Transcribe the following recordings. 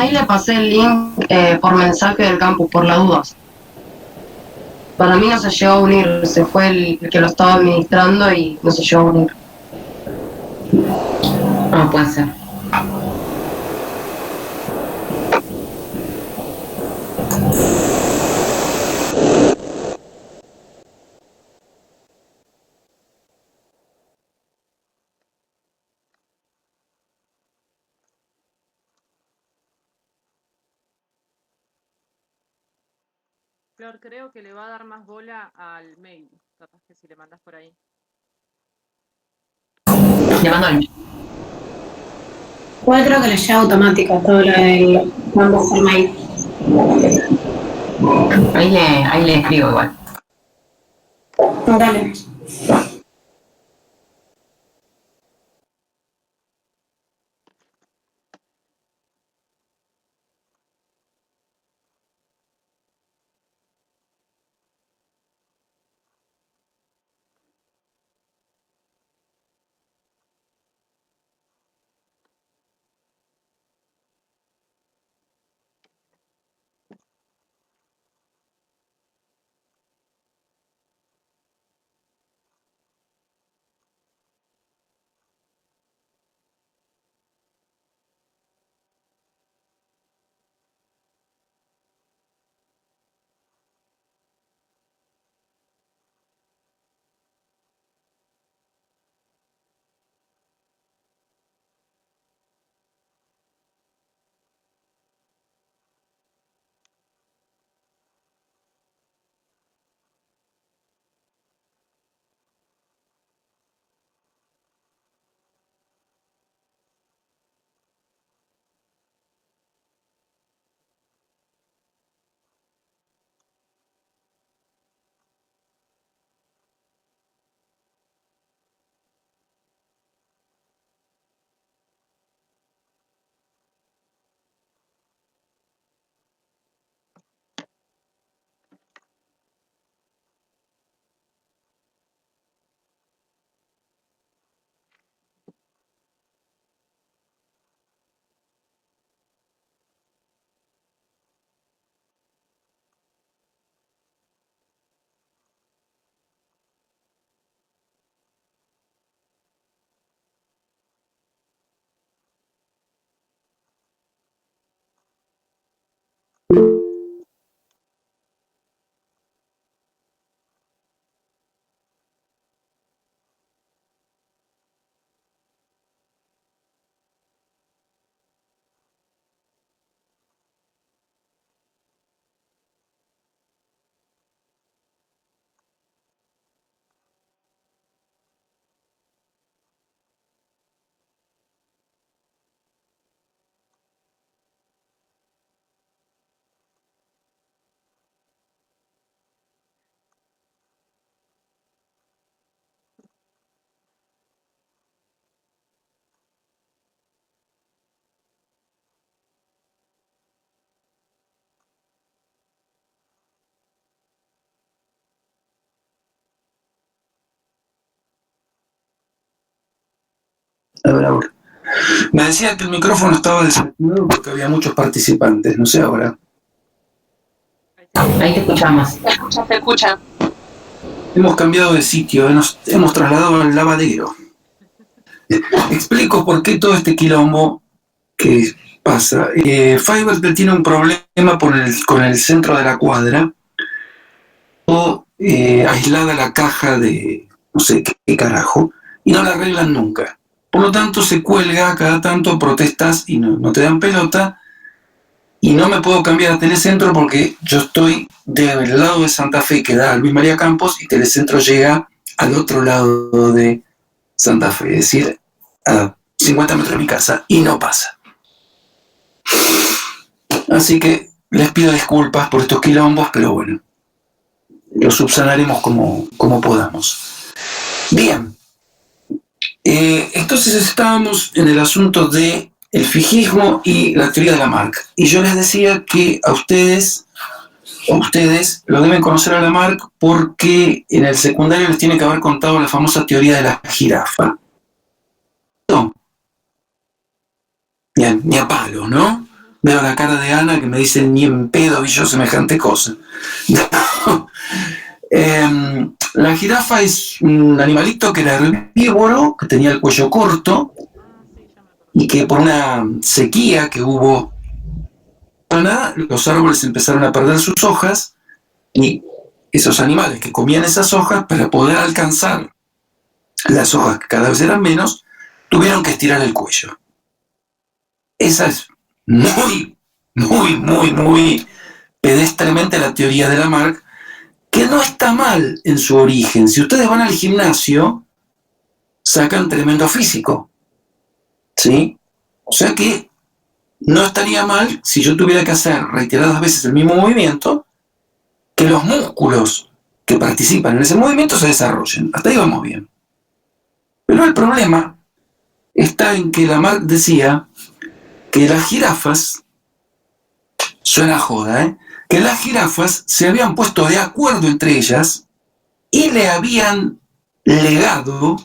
ahí le pasé el link por mensaje del campus, por las dudas. Para mí no se llegó a unir, se fue el que lo estaba administrando y no se llegó a unir. No, puede ser. Flor, creo que le va a dar más bola al mail. Capaz que si le mandas por ahí. Le mando el... Igual creo que le llega automático todo lo del vamos por mail. Ahí le escribo igual. Dale. A ver ahora. Me decía que el micrófono estaba desactivado porque había muchos participantes, no sé ahora. Ahí te escuchamos. Se escucha. Hemos cambiado de sitio, nos hemos trasladado al lavadero. Explico por qué todo este quilombo que pasa. Fiverr tiene un problema con el centro de la cuadra, o aislada la caja de no sé qué carajo, y no la arreglan nunca. Por lo tanto, se cuelga cada tanto, protestas y no te dan pelota, y no me puedo cambiar a Telecentro porque yo estoy del lado de Santa Fe, que da a Luis María Campos, y Telecentro llega al otro lado de Santa Fe, es decir, a 50 metros de mi casa, y no pasa. Así que les pido disculpas por estos quilombos, pero bueno, lo subsanaremos como podamos. Bien, entonces estábamos en el asunto de el fijismo y la teoría de Lamarck. Y yo les decía que a ustedes lo deben conocer a Lamarck porque en el secundario les tiene que haber contado la famosa teoría de la jirafa. No. Ni a palo, ¿no? Veo la cara de Ana que me dice, ni en pedo vi yo semejante cosa. La jirafa es un animalito que era herbívoro, que tenía el cuello corto y que por una sequía que hubo, los árboles empezaron a perder sus hojas y esos animales que comían esas hojas, para poder alcanzar las hojas que cada vez eran menos, tuvieron que estirar el cuello. Esa es muy pedestremente la teoría de Lamarck, que no está mal en su origen. Si ustedes van al gimnasio, sacan tremendo físico, ¿sí? O sea que no estaría mal, si yo tuviera que hacer reiteradas veces el mismo movimiento, que los músculos que participan en ese movimiento se desarrollen. Hasta ahí vamos bien. Pero el problema está en que Lamarck decía que las jirafas, suena joda, que las jirafas se habían puesto de acuerdo entre ellas y le habían legado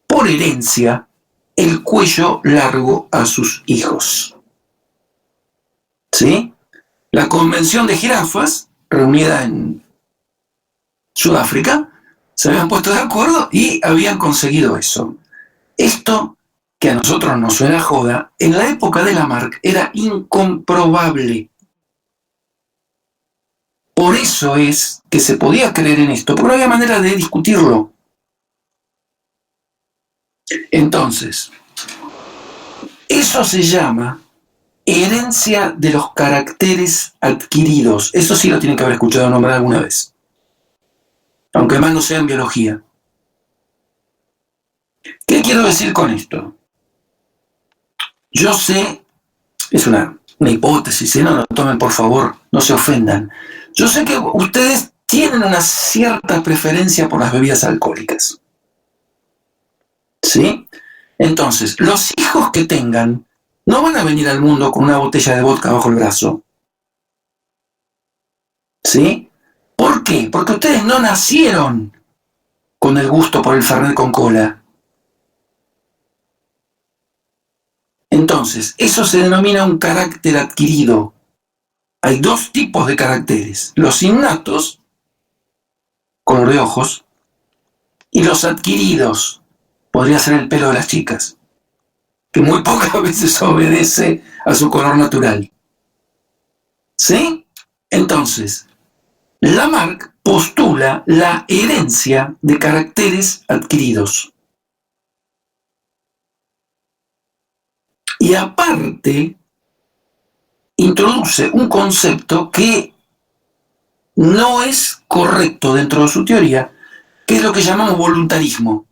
por herencia el cuello largo a sus hijos. ¿Sí? La convención de jirafas, reunida en Sudáfrica, se habían puesto de acuerdo y habían conseguido eso. Esto, que a nosotros nos suena joda, en la época de Lamarck era incomprobable. Por eso es que se podía creer en esto, porque no había manera de discutirlo. Entonces, eso se llama herencia de los caracteres adquiridos. Eso sí lo tienen que haber escuchado nombrar alguna vez, aunque más no sea en biología. ¿Qué quiero decir con esto? Yo sé, es una hipótesis, no lo tomen por favor, no se ofendan. Yo sé que ustedes tienen una cierta preferencia por las bebidas alcohólicas, ¿sí? Entonces, los hijos que tengan no van a venir al mundo con una botella de vodka bajo el brazo, ¿sí? ¿Por qué? Porque ustedes no nacieron con el gusto por el Fernet con cola. Entonces, eso se denomina un carácter adquirido. Hay dos tipos de caracteres: los innatos, color de ojos, y los adquiridos, podría ser el pelo de las chicas, que muy pocas veces obedece a su color natural. ¿Sí? Entonces, Lamarck postula la herencia de caracteres adquiridos. Y aparte, introduce un concepto que no es correcto dentro de su teoría, que es lo que llamamos voluntarismo.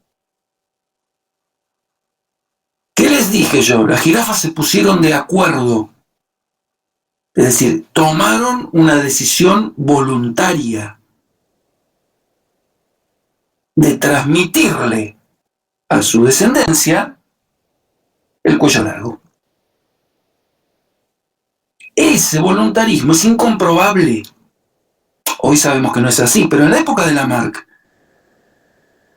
¿Qué les dije yo? Las jirafas se pusieron de acuerdo. Es decir, tomaron una decisión voluntaria de transmitirle a su descendencia el cuello largo. Ese voluntarismo es incomprobable. Hoy sabemos que no es así, pero en la época de Lamarck,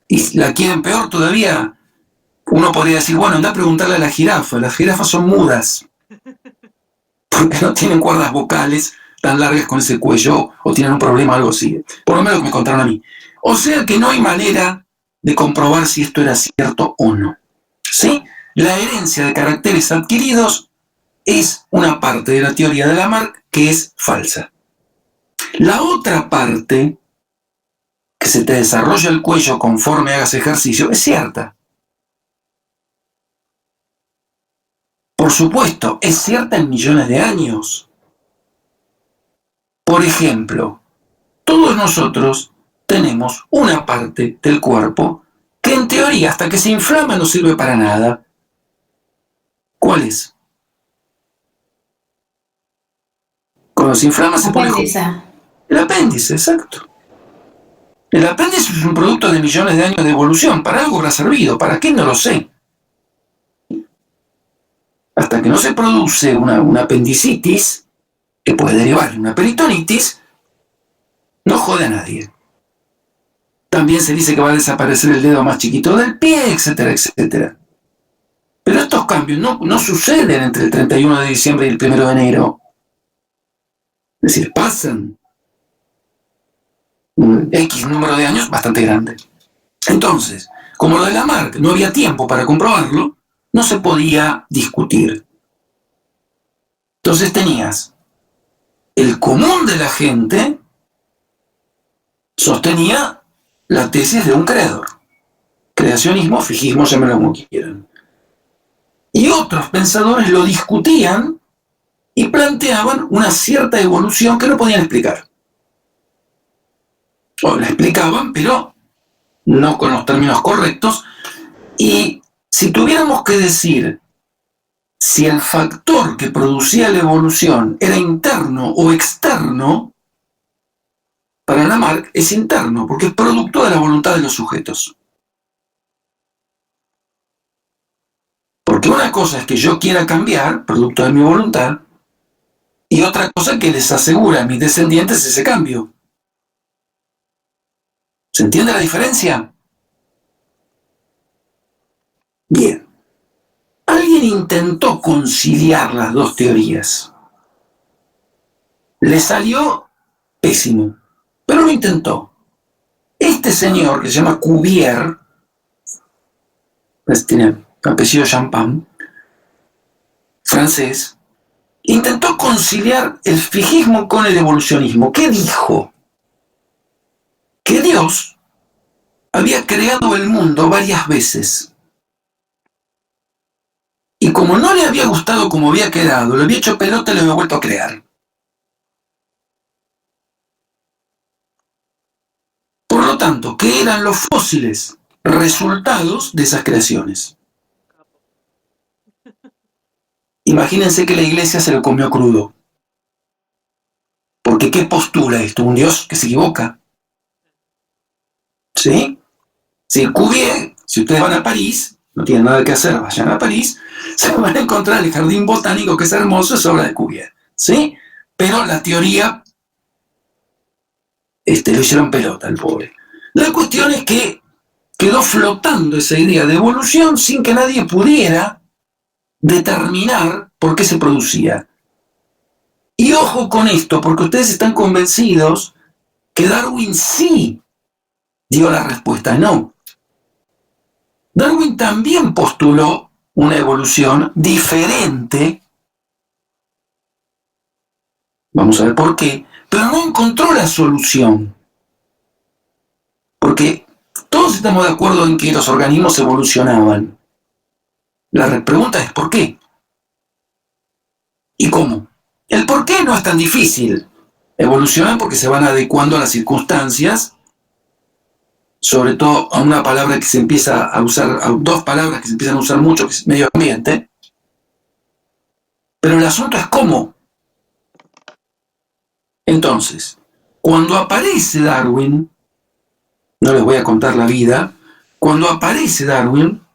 y la quieren peor todavía, uno podría decir, bueno, anda a preguntarle a la jirafa. Las jirafas son mudas, porque no tienen cuerdas vocales tan largas con ese cuello, o tienen un problema o algo así. Por lo menos me contaron a mí. O sea que no hay manera de comprobar si esto era cierto o no. ¿Sí? La herencia de caracteres adquiridos es una parte de la teoría de Lamarck que es falsa. La otra parte, que se te desarrolla el cuello conforme hagas ejercicio, es cierta. Por supuesto, es cierta en millones de años. Por ejemplo, todos nosotros tenemos una parte del cuerpo que en teoría hasta que se inflama no sirve para nada. ¿Cuál es? Cuando se inflama se pone... El apéndice, exacto. El apéndice es un producto de millones de años de evolución. Para algo habrá servido. ¿Para qué? No lo sé. Hasta que no se produce una apendicitis, que puede derivar en una peritonitis, no jode a nadie. También se dice que va a desaparecer el dedo más chiquito del pie, etcétera, etcétera. Pero estos cambios no suceden entre el 31 de diciembre y el 1 de enero. Es decir, pasan un X número de años bastante grande. Entonces, como lo de Lamarck no había tiempo para comprobarlo, no se podía discutir. Entonces tenías el común de la gente sostenía la tesis de un creador. Creacionismo, fijismo, llámenlo como quieran. Y otros pensadores lo discutían y planteaban una cierta evolución que no podían explicar. O la explicaban, pero no con los términos correctos. Y si tuviéramos que decir si el factor que producía la evolución era interno o externo, para Lamarck es interno, porque es producto de la voluntad de los sujetos. Porque una cosa es que yo quiera cambiar, producto de mi voluntad, y otra cosa que les asegura a mis descendientes ese cambio. ¿Se entiende la diferencia? Bien. Alguien intentó conciliar las dos teorías. Le salió pésimo, pero lo intentó. Este señor, que se llama Cuvier, tiene apellido Champagne, francés, intentó conciliar el fijismo con el evolucionismo. ¿Qué dijo? Que Dios había creado el mundo varias veces. Y como no le había gustado como había quedado, le había hecho pelota y lo había vuelto a crear. Por lo tanto, ¿qué eran los fósiles? Resultados de esas creaciones. Imagínense que la iglesia se lo comió crudo. Porque ¿qué postula esto? Un Dios que se equivoca. ¿Sí? Si Cuvier, si ustedes van a París, no tienen nada que hacer, vayan a París, se van a encontrar el jardín botánico, que es hermoso, es obra de Cuvier. ¿Sí? Pero la teoría lo hicieron pelota al pobre. La cuestión es que quedó flotando esa idea de evolución sin que nadie pudiera determinar por qué se producía. Y ojo con esto, porque ustedes están convencidos que Darwin sí dio la respuesta. No. Darwin también postuló una evolución diferente, vamos a ver por qué, pero no encontró la solución. Porque todos estamos de acuerdo en que los organismos evolucionaban. La pregunta es ¿por qué? ¿Y cómo? El por qué no es tan difícil. Evolucionan porque se van adecuando a las circunstancias, sobre todo a una palabra que se empieza a usar, a dos palabras que se empiezan a usar mucho, que es medio ambiente. Pero el asunto es cómo. Entonces, cuando aparece Darwin, no les voy a contar la vida, cuando aparece Darwin,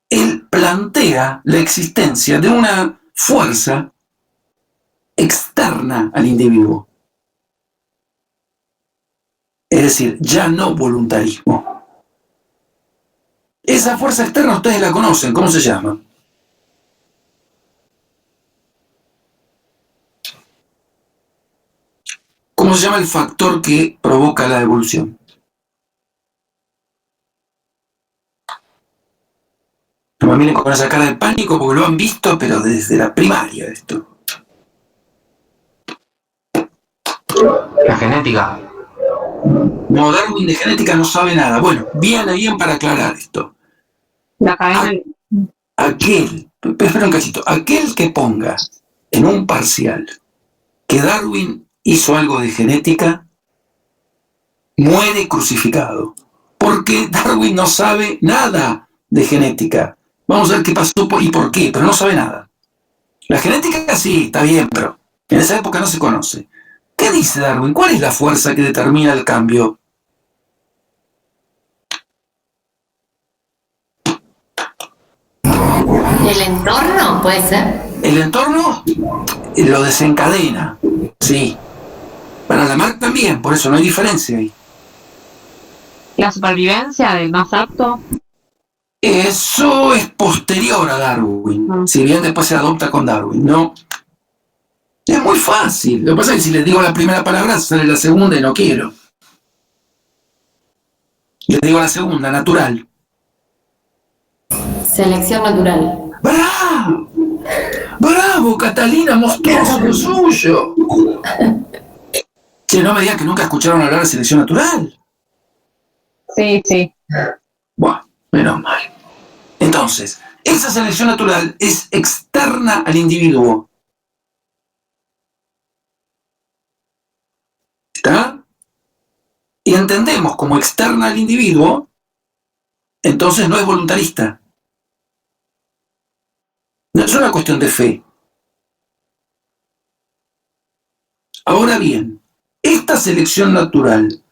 él plantea la existencia de una fuerza externa al individuo. Es decir, ya no voluntarismo. Esa fuerza externa ustedes la conocen, ¿cómo se llama? ¿Cómo se llama el factor que provoca la evolución? No me miren con esa cara de pánico porque lo han visto, pero desde la primaria esto. La genética. No, Darwin de genética no sabe nada. Bueno, bien para aclarar esto. La cadena. Espera un cachito, aquel que ponga en un parcial que Darwin hizo algo de genética, muere crucificado. Porque Darwin no sabe nada de genética. Vamos a ver qué pasó y por qué, pero no sabe nada. La genética sí, está bien, pero en esa época no se conoce. ¿Qué dice Darwin? ¿Cuál es la fuerza que determina el cambio? ¿El entorno puede ser? El entorno lo desencadena, sí. Para Lamarck también, por eso no hay diferencia ahí. La supervivencia del más apto. Eso es posterior a Darwin, si bien después se adopta con Darwin, ¿no? Es muy fácil. Lo que pasa es que si les digo la primera palabra, sale la segunda y no quiero. Les digo la segunda, natural. Selección natural. ¡Bravo! ¡Bravo, Catalina! Monstruoso lo suyo. Che, no me digas que nunca escucharon hablar de selección natural. Sí, sí. Bueno, menos mal. Entonces, esa selección natural es externa al individuo. ¿Está? Y entendemos como externa al individuo, entonces no es voluntarista. No es una cuestión de fe. Ahora bien, esta selección natural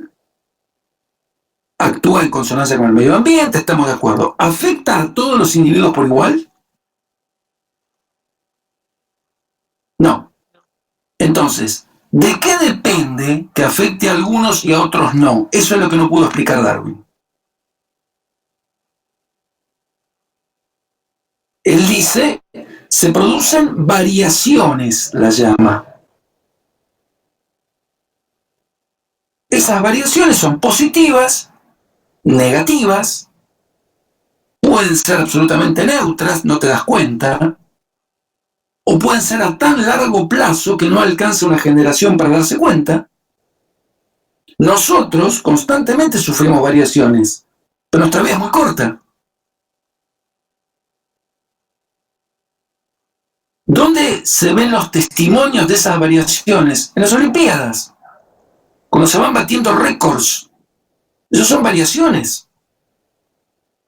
actúa en consonancia con el medio ambiente, estamos de acuerdo. ¿Afecta a todos los individuos por igual? No. Entonces, ¿de qué depende que afecte a algunos y a otros no? Eso es lo que no pudo explicar Darwin. Él dice, se producen variaciones, la llama. Esas variaciones son positivas, negativas, pueden ser absolutamente neutras, no te das cuenta, o pueden ser a tan largo plazo que no alcanza una generación para darse cuenta. Nosotros constantemente sufrimos variaciones, pero nuestra vida es muy corta. ¿Dónde se ven los testimonios de esas variaciones? En las Olimpiadas. Cuando se van batiendo récords. Esas son variaciones.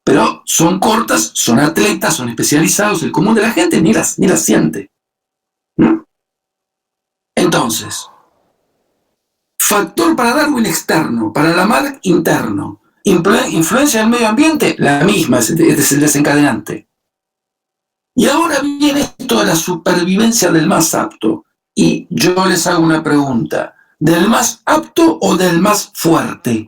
Pero son cortas, son atletas, son especializados. El común de la gente ni las siente. ¿Mm? Entonces, factor para Darwin externo, para Lamarck interno. Influencia del medio ambiente, la misma, es el desencadenante. Y ahora viene esto de la supervivencia del más apto. Y yo les hago una pregunta. ¿Del más apto o del más fuerte?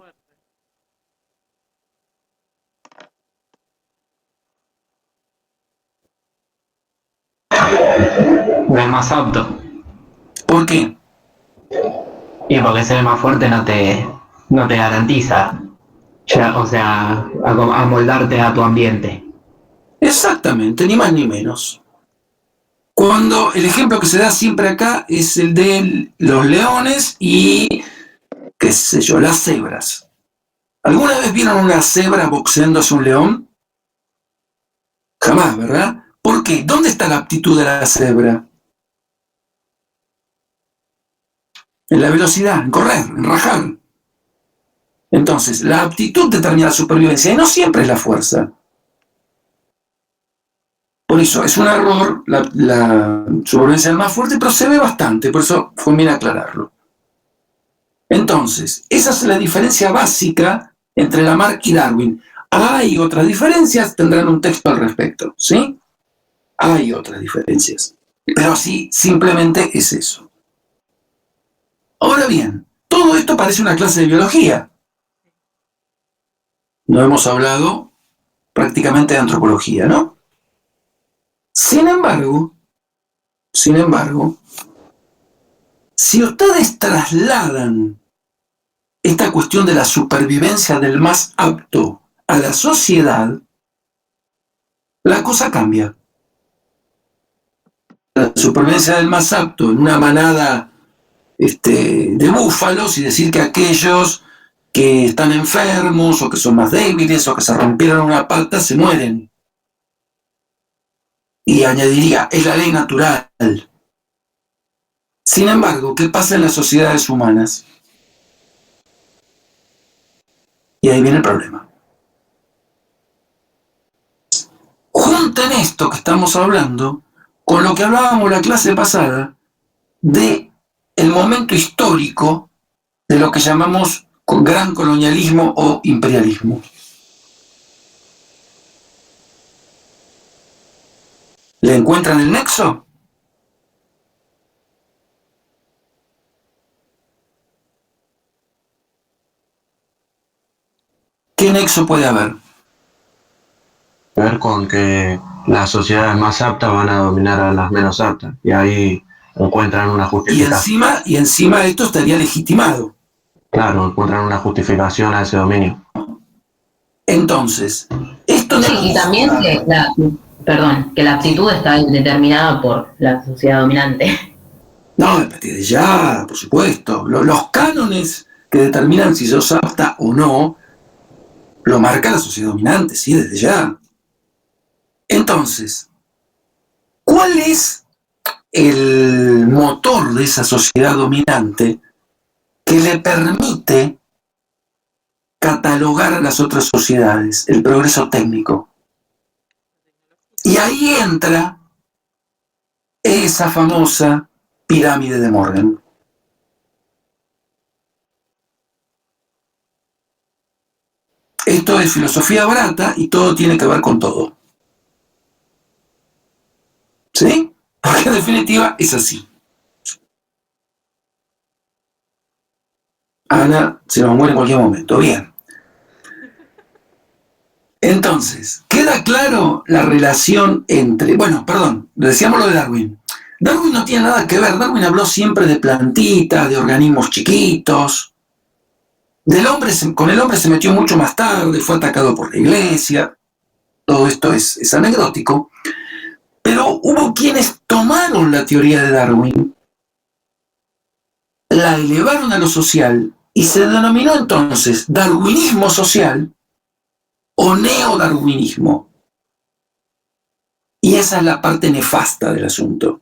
Del más apto. ¿Por qué? Y porque ser más fuerte no te garantiza, o sea, amoldarte a tu ambiente. Exactamente, ni más ni menos. Cuando el ejemplo que se da siempre acá es el de los leones y, qué sé yo, las cebras. ¿Alguna vez vieron una cebra boxeando a un león? Jamás, ¿verdad? ¿Por qué? ¿Dónde está la aptitud de la cebra? En la velocidad, en correr, en rajar. Entonces, la aptitud determina la supervivencia y no siempre es la fuerza. Por eso es un error la supervivencia del más fuerte, pero se ve bastante, por eso conviene aclararlo. Entonces, esa es la diferencia básica entre Lamarck y Darwin. Hay otras diferencias, tendrán un texto al respecto, ¿sí? Hay otras diferencias, pero sí, simplemente es eso. Ahora bien, todo esto parece una clase de biología. No hemos hablado prácticamente de antropología, ¿no? Sin embargo, si ustedes trasladan esta cuestión de la supervivencia del más apto a la sociedad, la cosa cambia. La supervivencia del más apto en una manada de búfalos y decir que aquellos que están enfermos o que son más débiles o que se rompieron una pata se mueren. Y añadiría, es la ley natural. Sin embargo, ¿qué pasa en las sociedades humanas? Y ahí viene el problema. Junten esto que estamos hablando con lo que hablábamos la clase pasada de el momento histórico de lo que llamamos gran colonialismo o imperialismo. ¿Le encuentran el nexo? ¿Qué nexo puede haber? que ver con que las sociedades más aptas van a dominar a las menos aptas. Y ahí encuentran una Y justificación. encima esto estaría legitimado. Claro, encuentran una justificación a ese dominio. Entonces, esto no Sí, y también que la aptitud está determinada por la sociedad dominante. No, a partir de ya, por supuesto. Los cánones que determinan si sos apta o no, lo marca la sociedad dominante, sí, desde ya. Entonces, ¿cuál es el motor de esa sociedad dominante que le permite catalogar a las otras sociedades? El progreso técnico. Y ahí entra esa famosa pirámide de Morgan. Esto es filosofía barata y todo tiene que ver con todo. ¿Sí? Porque en definitiva es así. Ana se nos muere en cualquier momento. Bien. Entonces, queda claro la relación entre... Bueno, perdón, decíamos lo de Darwin. Darwin no tiene nada que ver. Darwin habló siempre de plantitas, de organismos chiquitos. Con el hombre se metió mucho más tarde, fue atacado por la iglesia. Todo esto es anecdótico. Pero hubo quienes tomaron la teoría de Darwin, la elevaron a lo social y se denominó entonces darwinismo social o neodarwinismo. Y esa es la parte nefasta del asunto.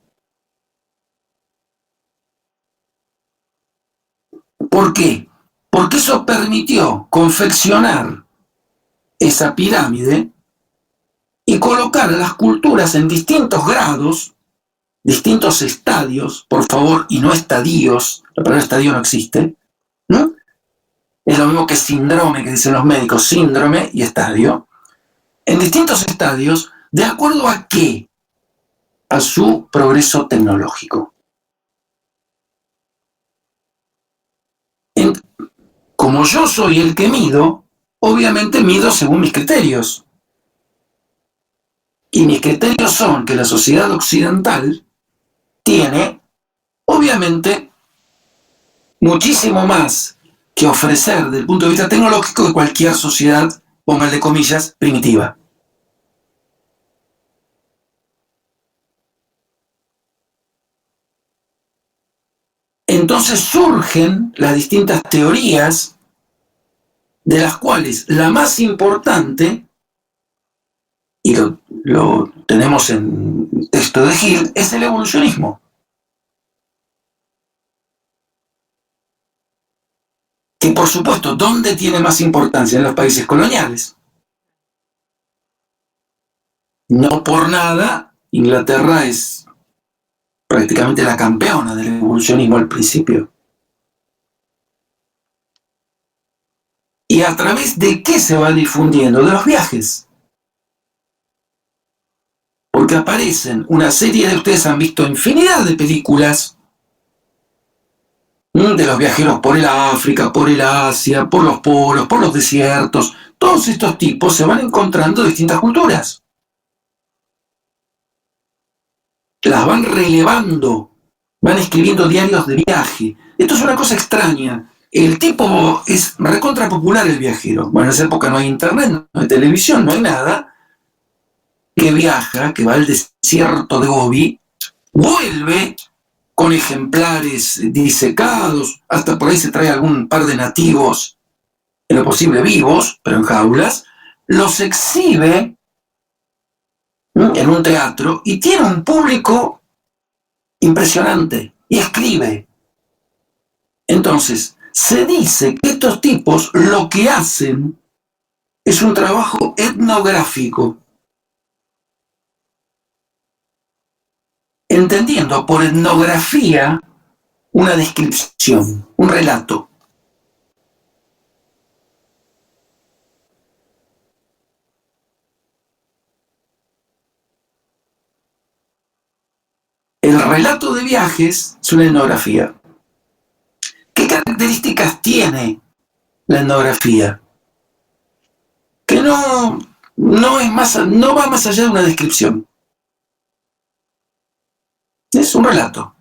¿Por qué? Porque eso permitió confeccionar esa pirámide y colocar a las culturas en distintos grados, distintos estadios, por favor, y no estadios, la palabra estadio no existe, ¿no? Es lo mismo que síndrome, que dicen los médicos, síndrome y estadio, en distintos estadios, ¿de acuerdo a qué? A su progreso tecnológico. Como yo soy el que mido, obviamente mido según mis criterios. Y mis criterios son que la sociedad occidental tiene, obviamente, muchísimo más que ofrecer desde el punto de vista tecnológico que cualquier sociedad, pónganle comillas, primitiva. Entonces surgen las distintas teorías, de las cuales la más importante, y lo tenemos en texto de Hill, es el evolucionismo. Que por supuesto, ¿dónde tiene más importancia? En los países coloniales. No por nada, Inglaterra es prácticamente la campeona del evolucionismo al principio. ¿Y a través de qué se va difundiendo? De los viajes. Porque aparecen una serie de... Ustedes han visto infinidad de películas de los viajeros por el África, por el Asia, por los polos, por los desiertos. Todos estos tipos se van encontrando distintas culturas. Las van relevando, van escribiendo diarios de viaje. Esto es una cosa extraña. El tipo es recontra popular, el viajero. Bueno, en esa época no hay internet, no hay televisión, no hay nada. Que viaja, que va al desierto de Gobi, vuelve con ejemplares disecados, hasta por ahí se trae algún par de nativos, en lo posible vivos, pero en jaulas, los exhibe en un teatro y tiene un público impresionante y escribe. Entonces, se dice que estos tipos lo que hacen es un trabajo etnográfico. Entendiendo por etnografía una descripción, un relato. El relato de viajes es una etnografía. ¿Qué características tiene la etnografía? Que no no va más allá de una descripción. Es un relato.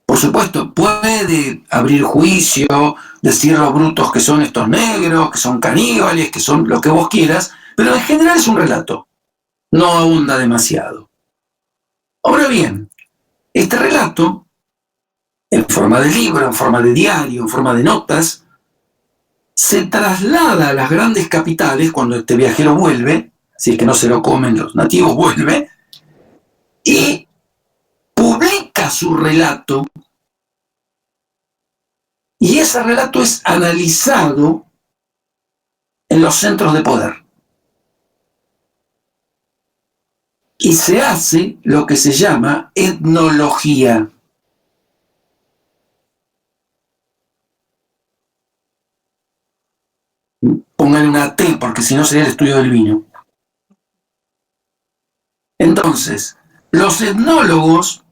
Por supuesto, puede abrir juicio, decir los brutos que son estos negros, que son caníbales, que son lo que vos quieras, pero en general es un relato. No abunda demasiado. Ahora bien, este relato, en forma de libro, en forma de diario, en forma de notas, se traslada a las grandes capitales cuando este viajero vuelve, si es que no se lo comen los nativos, vuelve, y publica su relato, y ese relato es analizado en los centros de poder. Y se hace lo que se llama etnología. Póngale una T, porque si no sería el estudio del vino. Entonces, los etnólogos,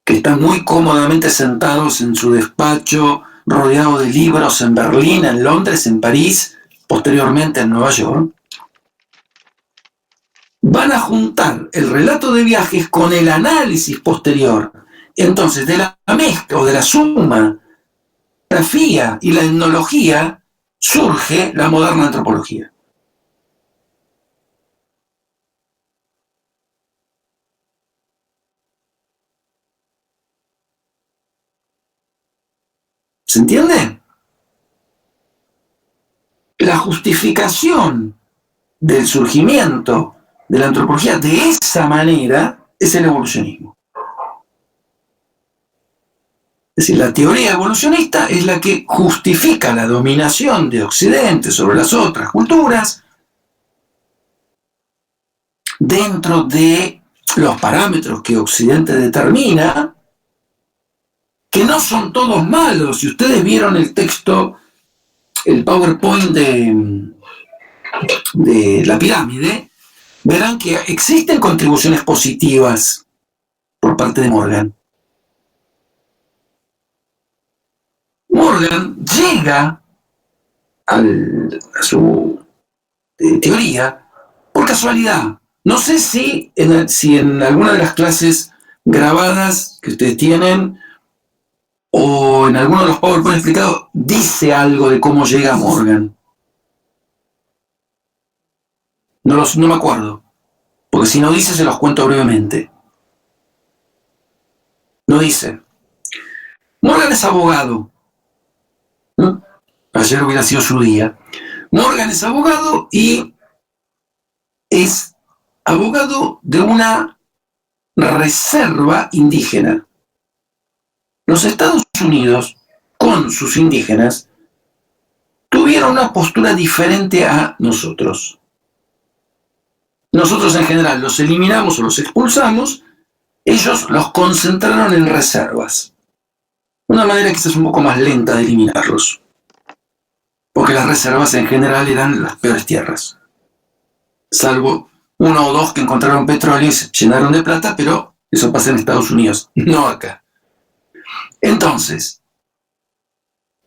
que están muy cómodamente sentados en su despacho, rodeados de libros en Berlín, en Londres, en París, posteriormente en Nueva York, van a juntar el relato de viajes con el análisis posterior. Entonces, de la mezcla o de la suma, la geografía y la etnología, surge la moderna antropología. ¿Se entiende? La justificación del surgimiento de la antropología de esa manera es el evolucionismo. Es decir, la teoría evolucionista es la que justifica la dominación de Occidente sobre las otras culturas dentro de los parámetros que Occidente determina, que no son todos malos. Si ustedes vieron el texto, el PowerPoint de la pirámide, verán que existen contribuciones positivas por parte de Morgan. Morgan llega a su teoría por casualidad. No sé si en alguna de las clases grabadas que ustedes tienen o en alguno de los PowerPoint explicados dice algo de cómo llega Morgan. No me acuerdo, porque si no dice se los cuento brevemente. No dice. Morgan es abogado. Ayer hubiera sido su día. Morgan es abogado y es abogado de una reserva indígena. Los Estados Unidos, con sus indígenas, tuvieron una postura diferente a nosotros. Nosotros en general los eliminamos o los expulsamos, ellos los concentraron en reservas. Una manera quizás un poco más lenta de eliminarlos, porque las reservas en general eran las peores tierras, salvo uno o dos que encontraron petróleo y se llenaron de plata, pero eso pasa en Estados Unidos, no acá. Entonces,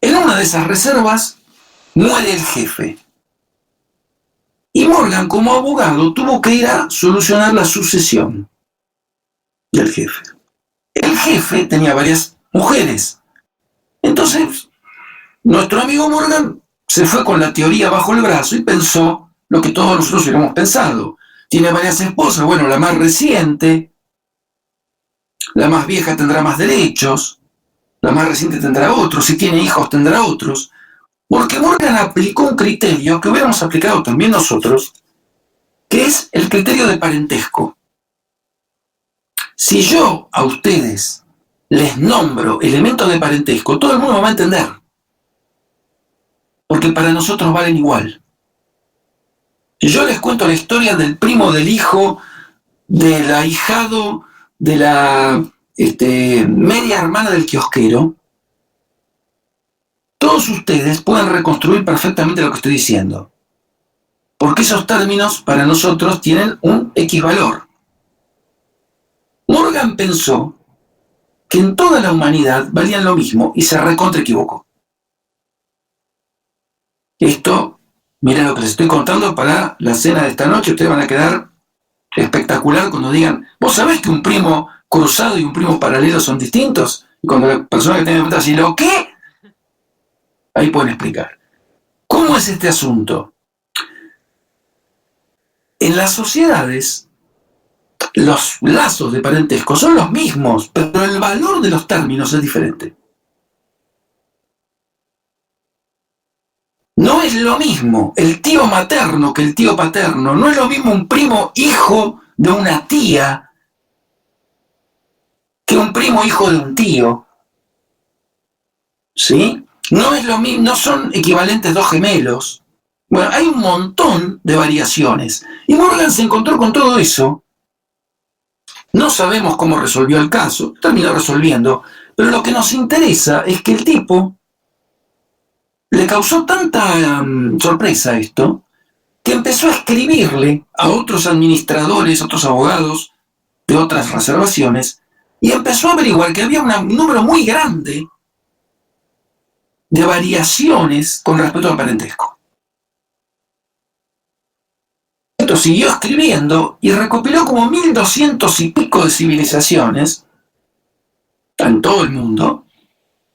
en una de esas reservas muere el jefe. Y Morgan, como abogado, tuvo que ir a solucionar la sucesión del jefe. El jefe tenía varias mujeres. Entonces, nuestro amigo Morgan se fue con la teoría bajo el brazo y pensó lo que todos nosotros hubiéramos pensado. Tiene varias esposas, bueno, la más reciente, la más vieja tendrá más derechos, la más reciente tendrá otros, si tiene hijos tendrá otros, porque Morgan aplicó un criterio que hubiéramos aplicado también nosotros, que es el criterio de parentesco. Si yo a ustedes les nombro elementos de parentesco, todo el mundo lo va a entender, porque para nosotros valen igual. Si yo les cuento la historia del primo, del hijo, del ahijado, de la media hermana del kiosquero, todos ustedes pueden reconstruir perfectamente lo que estoy diciendo, porque esos términos para nosotros tienen un X valor. Morgan pensó que en toda la humanidad valían lo mismo y se recontra equivocó. Esto Miren lo que les estoy contando para la cena de esta noche. Ustedes van a quedar espectacular cuando digan, ¿vos sabés que un primo cruzado y un primo paralelo son distintos? Y cuando la persona que tiene enfrente así, ¿lo qué? Ahí pueden explicar. ¿Cómo es este asunto? En las sociedades, los lazos de parentesco son los mismos, pero el valor de los términos es diferente. No es lo mismo el tío materno que el tío paterno. No es lo mismo un primo hijo de una tía que un primo hijo de un tío. ¿Sí? No es lo mismo, no son equivalentes dos gemelos. Bueno, hay un montón de variaciones. Y Morgan se encontró con todo eso. No sabemos cómo resolvió el caso, terminó resolviendo, pero lo que nos interesa es que el tipo le causó tanta sorpresa esto, que empezó a escribirle a otros administradores, otros abogados de otras reservaciones, y empezó a averiguar que había un número muy grande de variaciones con respecto al parentesco. Esto siguió escribiendo y recopiló como 1200 y pico de civilizaciones en todo el mundo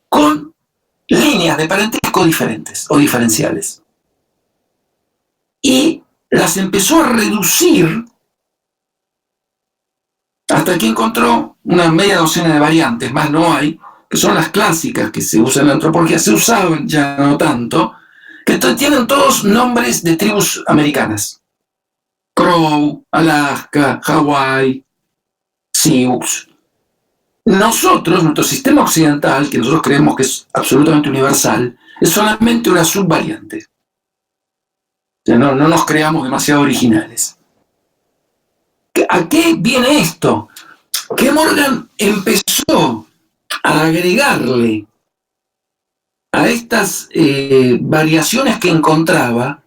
con líneas de parentesco diferentes o diferenciales. Y las empezó a reducir hasta que encontró una media docena de variantes, más no hay, que son las clásicas que se usan en la antropología, se usaban ya no tanto, que tienen todos nombres de tribus americanas. Crow, Alaska, Hawái, Sioux. Nosotros, nuestro sistema occidental, que nosotros creemos que es absolutamente universal, es solamente una subvariante. O sea, no nos creamos demasiado originales. ¿A qué viene esto? Que Morgan empezó a agregarle a estas variaciones que encontraba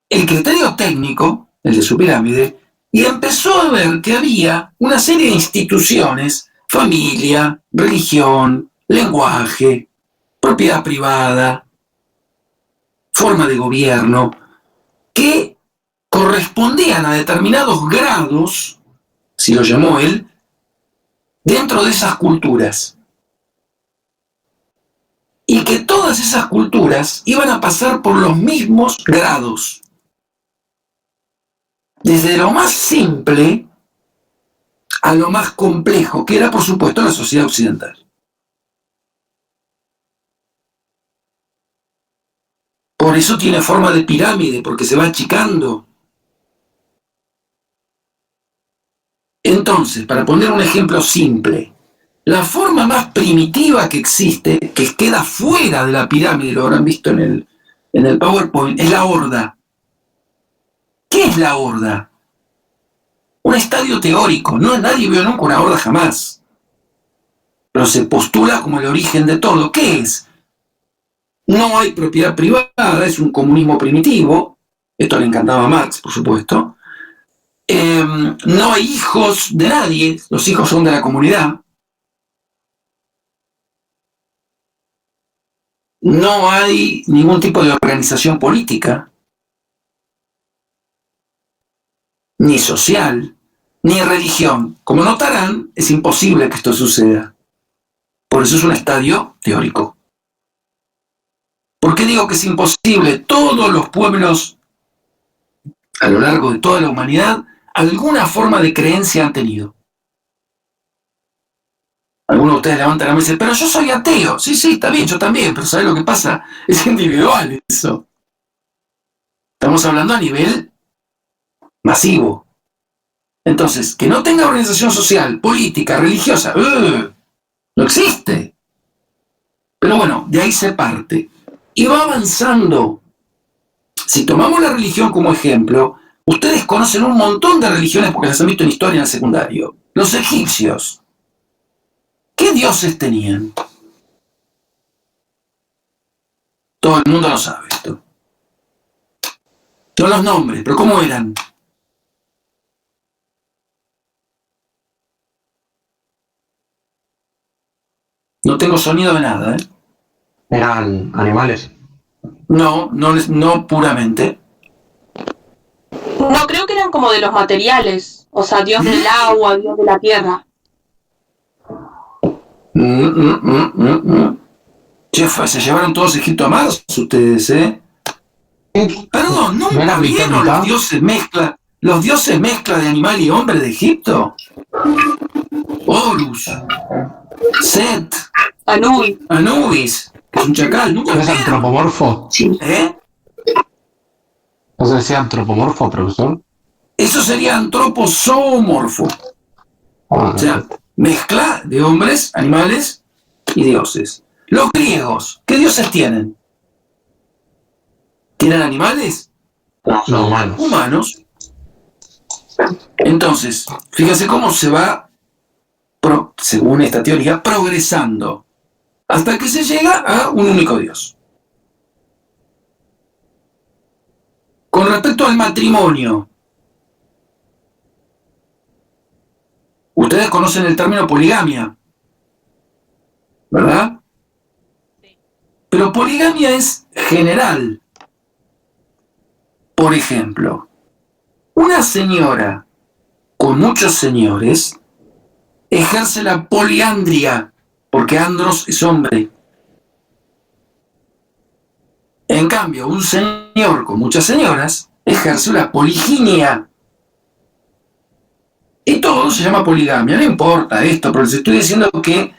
el criterio técnico, el de su pirámide, y empezó a ver que había una serie de instituciones, familia, religión, lenguaje, propiedad privada, forma de gobierno, que correspondían a determinados grados, si lo llamó él, dentro de esas culturas. Y que todas esas culturas iban a pasar por los mismos grados. Desde lo más simple a lo más complejo, que era, por supuesto, la sociedad occidental. Por eso tiene forma de pirámide, porque se va achicando. Entonces, para poner un ejemplo simple, la forma más primitiva que existe, que queda fuera de la pirámide, lo habrán visto en el PowerPoint, es la horda. ¿Qué es la horda? Un estadio teórico. No, nadie vio nunca una horda jamás. Pero se postula como el origen de todo. ¿Qué es? No hay propiedad privada, es un comunismo primitivo. Esto le encantaba a Marx, por supuesto. No hay hijos de nadie, los hijos son de la comunidad. No hay ningún tipo de organización política, ni social, ni religión. Como notarán, es imposible que esto suceda. Por eso es un estadio teórico. ¿Por qué digo que es imposible? Todos los pueblos a lo largo de toda la humanidad alguna forma de creencia han tenido. Algunos de ustedes levantan la mano y dicen, pero yo soy ateo. Sí, está bien, yo también, pero ¿sabes lo que pasa? Es individual eso. Estamos hablando a nivel masivo. Entonces, que no tenga organización social, política, religiosa, no existe. Pero bueno, de ahí se parte. Y va avanzando. Si tomamos la religión como ejemplo, ustedes conocen un montón de religiones porque las han visto en historia en el secundario. Los egipcios. ¿Qué dioses tenían? Todo el mundo lo sabe esto. No los nombres, pero ¿cómo eran? No tengo sonido de nada, ¿eh? Eran animales. No puramente. No, creo que eran como de los materiales. O sea, dios del agua, dios de la tierra. Chef, se llevaron todos Egipto a Mars ustedes, ¿eh? Perdón, ¿No era ¿nunca mitad, vieron mitad? los dioses mezcla de animal y hombre de Egipto? Horus, Set, Anubis, que es un chacal, nunca ¿No lo es vieron. antropomorfo? ¿Eh? ¿No se decía antropomorfo, profesor? Eso sería antropozoomorfo. Ah, O sea, mezcla de hombres, animales y dioses. Los griegos, ¿qué dioses tienen? ¿Tienen animales? no, humanos. Humanos. Entonces, fíjense cómo se va, según esta teoría, progresando hasta que se llega a un único Dios. Con respecto al matrimonio, ustedes conocen el término poligamia, ¿verdad? Pero poligamia es general. Por ejemplo, una señora con muchos señores ejerce la poliandria, porque andros es hombre. En cambio, un señor con muchas señoras ejerce la poliginia. Y todo se llama poligamia, no importa esto, pero les estoy diciendo que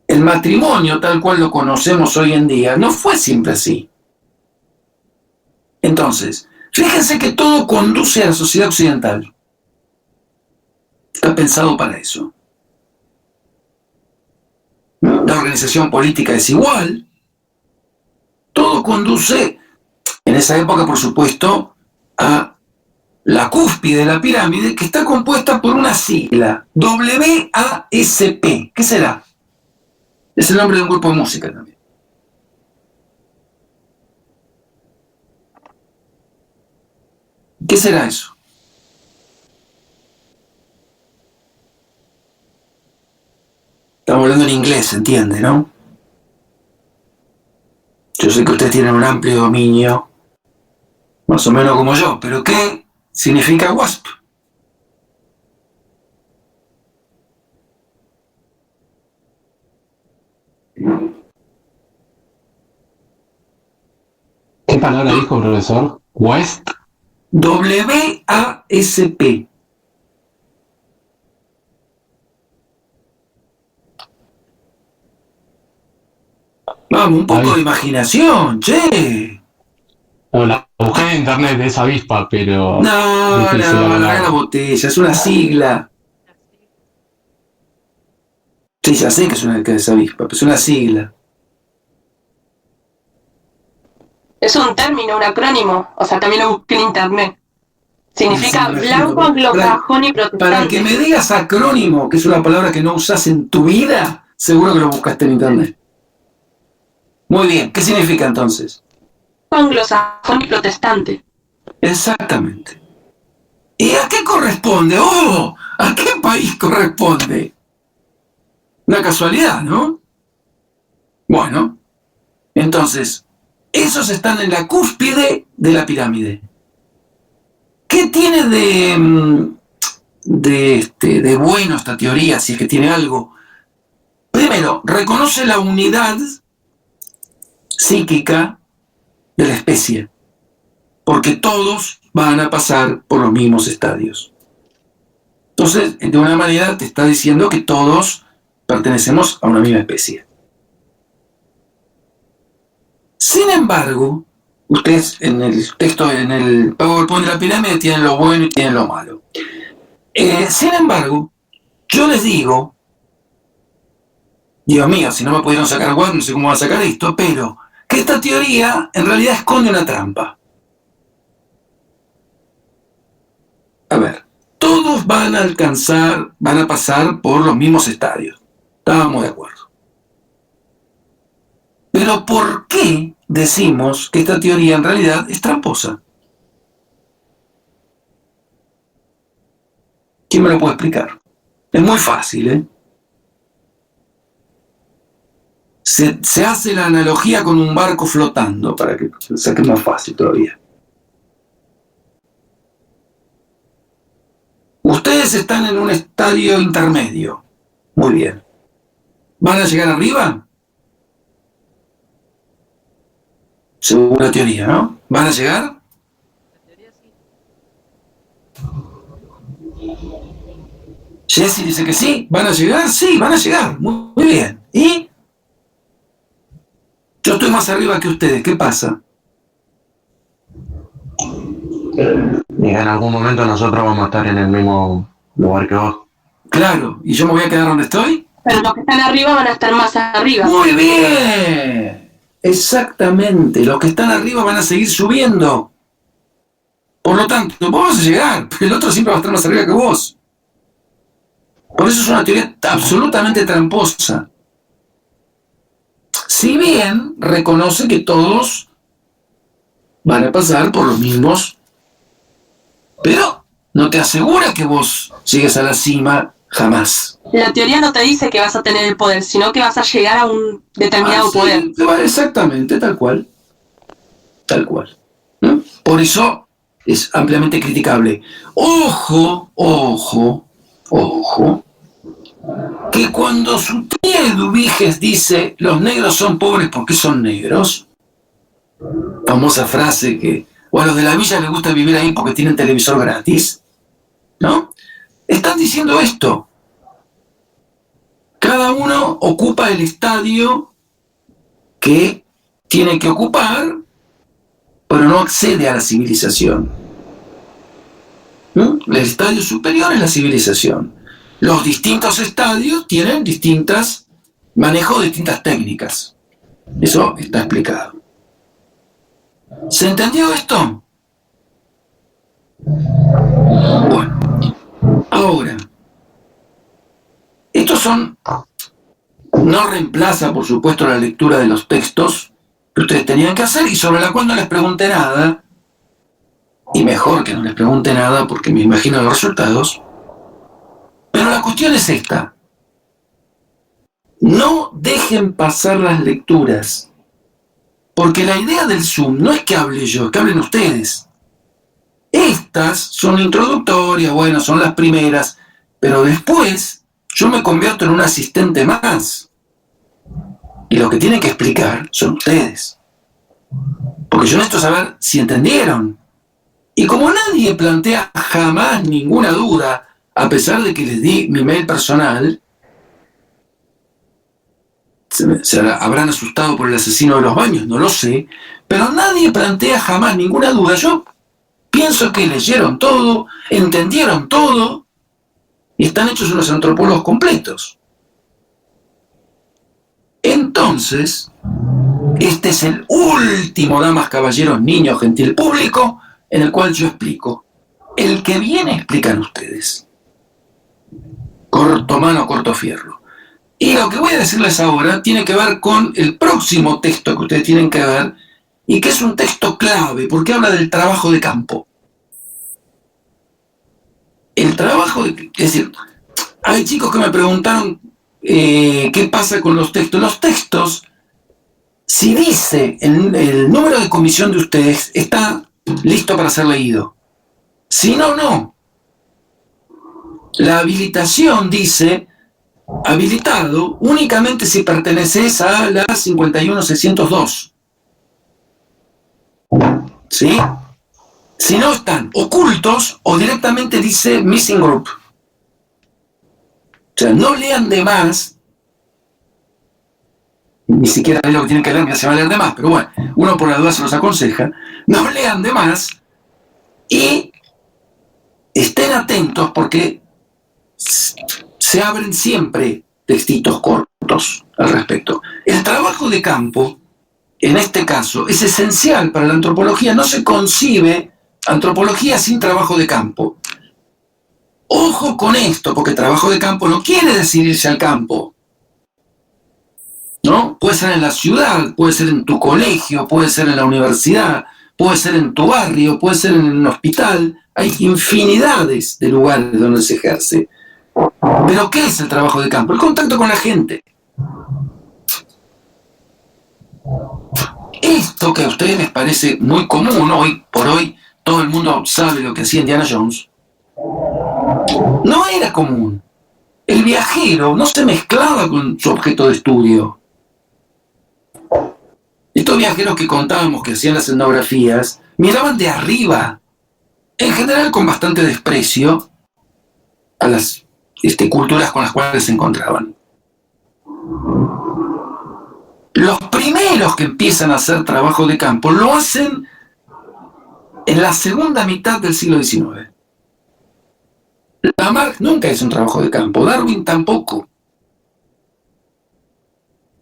el matrimonio tal cual lo conocemos hoy en día no fue siempre así. Entonces, fíjense que todo conduce a la sociedad occidental. Está pensado para eso. La organización política es igual. Todo conduce, en esa época, por supuesto, a la cúspide de la pirámide, que está compuesta por una sigla, WASP. ¿Qué será? Es el nombre de un grupo de música también. ¿Qué será eso? Estamos hablando en inglés, ¿se entiende, no? Yo sé que ustedes tienen un amplio dominio, más o menos como yo, pero ¿qué significa WASP? ¿Qué palabra dijo, profesor? ¿West? WASP. Vamos, un poco de imaginación, che. No, la busqué en internet, es avispa, pero... No, es la botella, es una sigla. Sí, ya sé que es avispa, pero es una sigla. Es un término, un acrónimo. O sea, también lo busqué en internet. Significa blanco, anglosajón y protestante. Para que me digas acrónimo, que es una palabra que no usas en tu vida, seguro que lo buscaste en internet. Muy bien, ¿qué significa entonces? Anglosajón y protestante. Exactamente. ¿Y a qué corresponde? ¡Oh! ¿A qué país corresponde? Una casualidad, ¿no? Bueno, entonces, esos están en la cúspide de la pirámide. ¿Qué tiene de bueno esta teoría, si es que tiene algo? Primero, reconoce la unidad psíquica de la especie, porque todos van a pasar por los mismos estadios. Entonces, de una manera te está diciendo que todos pertenecemos a una misma especie. Sin embargo, ustedes en el texto, en el PowerPoint de la pirámide tienen lo bueno y tienen lo malo. Sin embargo, yo les digo, Dios mío, si no me pudieron sacar WASP, no sé cómo van a sacar esto, pero que esta teoría en realidad esconde una trampa. A ver, todos van a pasar por los mismos estadios. Estábamos de acuerdo. Pero ¿por qué decimos que esta teoría en realidad es tramposa? ¿Quién me lo puede explicar? Es muy fácil, ¿eh? se hace la analogía con un barco flotando, para que sea que es más fácil todavía. Ustedes están en un estadio intermedio. Muy bien. ¿Van a llegar arriba? Según la teoría, ¿no? ¿Van a llegar? En teoría sí. Jessy dice que sí. ¿Van a llegar? Sí, van a llegar. Muy bien. ¿Y? Yo estoy más arriba que ustedes. ¿Qué pasa? Y en algún momento nosotros vamos a estar en el mismo lugar que vos. Claro. ¿Y yo me voy a quedar donde estoy? Pero los que están arriba van a estar más arriba. Muy bien. Exactamente. Los que están arriba van a seguir subiendo. Por lo tanto, vos vas a llegar, pero el otro siempre va a estar más arriba que vos. Por eso es una teoría absolutamente tramposa. Si bien reconoce que todos van a pasar por los mismos, pero no te asegura que vos llegues a la cima jamás. La teoría no te dice que vas a tener el poder, sino que vas a llegar a un determinado poder. Sí, exactamente, tal cual. Tal cual. ¿No? Por eso es ampliamente criticable. Ojo, ojo, ojo, que cuando su tía Eduviges dice los negros son pobres porque son negros, famosa frase que, o a los de la villa les gusta vivir ahí porque tienen televisor gratis, ¿no? Están diciendo esto. Cada uno ocupa el estadio que tiene que ocupar, pero no accede a la civilización. ¿No? El estadio superior es la civilización. Los distintos estadios tienen manejo de distintas técnicas. Eso está explicado. ¿Se entendió esto? Bueno, ahora, no reemplaza, por supuesto, la lectura de los textos que ustedes tenían que hacer y sobre la cual no les pregunté nada, y mejor que no les pregunte nada porque me imagino los resultados. Pero la cuestión es esta. No dejen pasar las lecturas, porque la idea del Zoom no es que hable yo, es que hablen ustedes. Estas son introductorias, bueno, son las primeras, pero después yo me convierto en un asistente más. Y lo que tienen que explicar son ustedes. Porque yo necesito saber si entendieron. Y como nadie plantea jamás ninguna duda, a pesar de que les di mi mail personal, se habrán asustado por el asesino de los baños, no lo sé, pero nadie plantea jamás ninguna duda. Yo pienso que leyeron todo, entendieron todo, y están hechos unos antropólogos completos. Entonces, este es el último, damas, caballeros, niños, gentil público, en el cual yo explico. El que viene explican ustedes. Corto mano, corto fierro. Y lo que voy a decirles ahora tiene que ver con el próximo texto que ustedes tienen que ver, y que es un texto clave, porque habla del trabajo de campo. El trabajo, es decir, hay chicos que me preguntaron qué pasa con los textos. Los textos, si dice el número de comisión de ustedes, está listo para ser leído. Si no, no. La habilitación dice habilitado únicamente si perteneces a la 51602. ¿Sí? Si no, están ocultos o directamente dice missing group. O sea, no lean de más, ni siquiera es lo que tienen que leer, ya se va a leer de más, pero bueno, uno por la duda se los aconseja, no lean de más y estén atentos porque se abren siempre textitos cortos al respecto. El trabajo de campo, en este caso, es esencial para la antropología. No se concibe antropología sin trabajo de campo. Ojo con esto, porque trabajo de campo no quiere decir irse al campo, ¿no? Puede ser en la ciudad, puede ser en tu colegio, puede ser en la universidad, puede ser en tu barrio, puede ser en un hospital. Hay infinidades de lugares donde se ejerce. Pero ¿qué es el trabajo de campo? El contacto con la gente. Esto que a ustedes les parece muy común hoy por hoy, todo el mundo sabe lo que hacía Indiana Jones, no era común. El viajero no se mezclaba con su objeto de estudio. Estos viajeros que contábamos que hacían las etnografías miraban de arriba, en general con bastante desprecio, a las culturas con las cuales se encontraban. Los primeros que empiezan a hacer trabajo de campo lo hacen en la segunda mitad del siglo XIX. Lamarck nunca hizo un trabajo de campo, Darwin tampoco.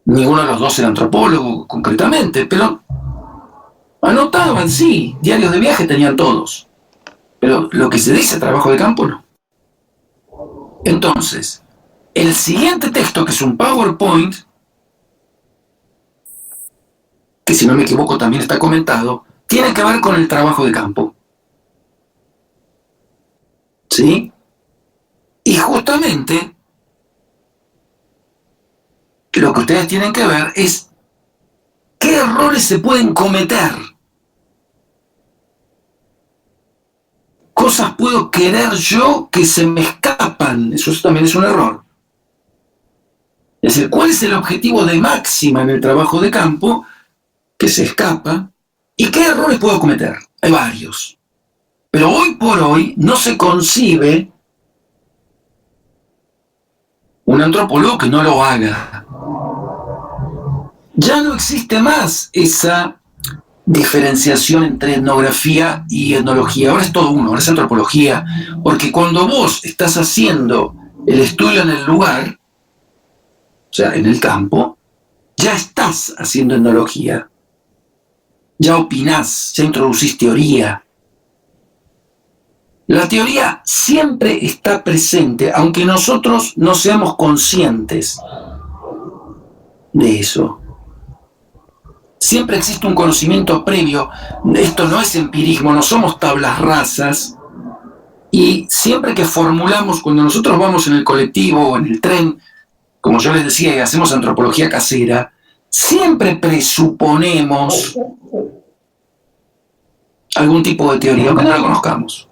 Ninguno de los dos era antropólogo concretamente, pero anotaban, sí, diarios de viaje tenían todos. Pero lo que se dice trabajo de campo, no. Entonces, el siguiente texto, que es un PowerPoint, que si no me equivoco también está comentado, tiene que ver con el trabajo de campo. ¿Sí? Y justamente lo que ustedes tienen que ver es qué errores se pueden cometer. Cosas puedo querer yo que se me escapan. Eso también es un error. Es decir, ¿cuál es el objetivo de máxima en el trabajo de campo que se escapa? ¿Y qué errores puedo cometer? Hay varios. Pero hoy por hoy no se concibe un antropólogo que no lo haga. Ya no existe más esa diferenciación entre etnografía y etnología. Ahora es todo uno, ahora es antropología. Porque cuando vos estás haciendo el estudio en el lugar, o sea, en el campo, ya estás haciendo etnología. Ya opinás, ya introducís teoría. La teoría siempre está presente, aunque nosotros no seamos conscientes de eso. Siempre existe un conocimiento previo. Esto no es empirismo, no somos tablas rasas. Y siempre que formulamos, cuando nosotros vamos en el colectivo o en el tren, como yo les decía, y hacemos antropología casera, siempre presuponemos algún tipo de teoría, aunque no la conozcamos.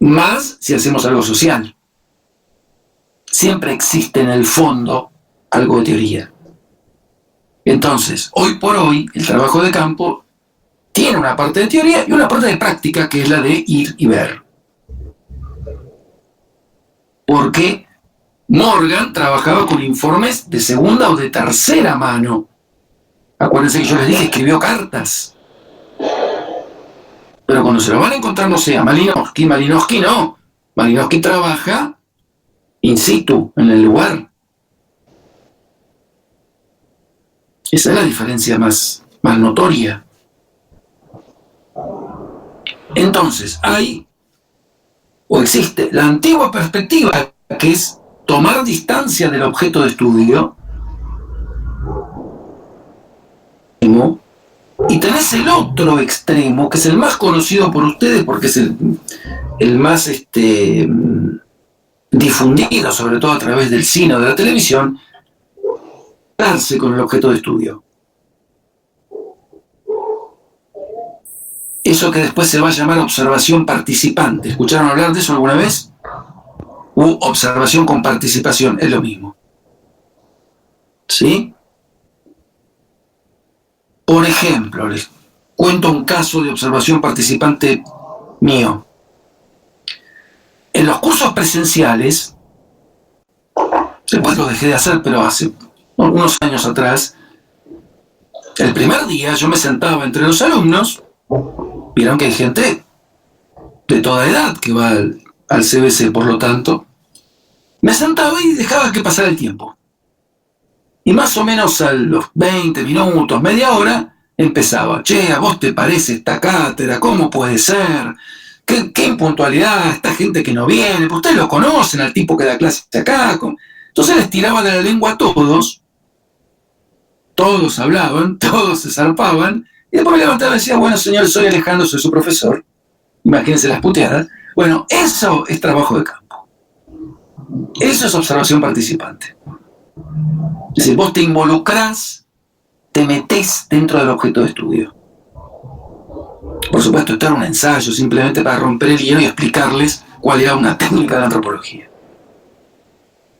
Más si hacemos algo social. Siempre existe en el fondo algo de teoría. Entonces, hoy por hoy, el trabajo de campo tiene una parte de teoría y una parte de práctica, que es la de ir y ver. Porque Morgan trabajaba con informes de segunda o de tercera mano. Acuérdense que yo les dije, escribió cartas. Pero cuando se lo van a encontrar, no sé, a Malinowski no. Malinowski trabaja in situ, en el lugar. Esa es la diferencia más notoria. Entonces, hay, o existe, la antigua perspectiva, que es tomar distancia del objeto de estudio, y tenés el otro extremo, que es el más conocido por ustedes, porque es el más difundido, sobre todo a través del cine o de la televisión, darse con el objeto de estudio. Eso que después se va a llamar observación participante. ¿Escucharon hablar de eso alguna vez? Observación con participación, es lo mismo. ¿Sí? Por ejemplo, les cuento un caso de observación participante mío. En los cursos presenciales, después lo dejé de hacer, pero hace unos años atrás, el primer día yo me sentaba entre los alumnos. Vieron que hay gente de toda edad que va al CBC, por lo tanto, me sentaba y dejaba que pasara el tiempo. Y más o menos a los 20 minutos, media hora, empezaba. Che, ¿a vos te parece esta cátedra? ¿Cómo puede ser? ¿Qué impuntualidad? Esta gente que no viene. Pues ustedes lo conocen, al tipo que da clases acá. Entonces les tiraba de la lengua a todos. Todos hablaban, todos se zarpaban. Y después me levantaba y decía, bueno, señores, soy Alejandro, soy su profesor. Imagínense las puteadas. Bueno, eso es trabajo de campo. Eso es observación participante. Es decir, vos te involucrás te metés dentro del objeto de estudio. Por supuesto, esto era un ensayo simplemente para romper el hielo y explicarles cuál era una técnica de antropología.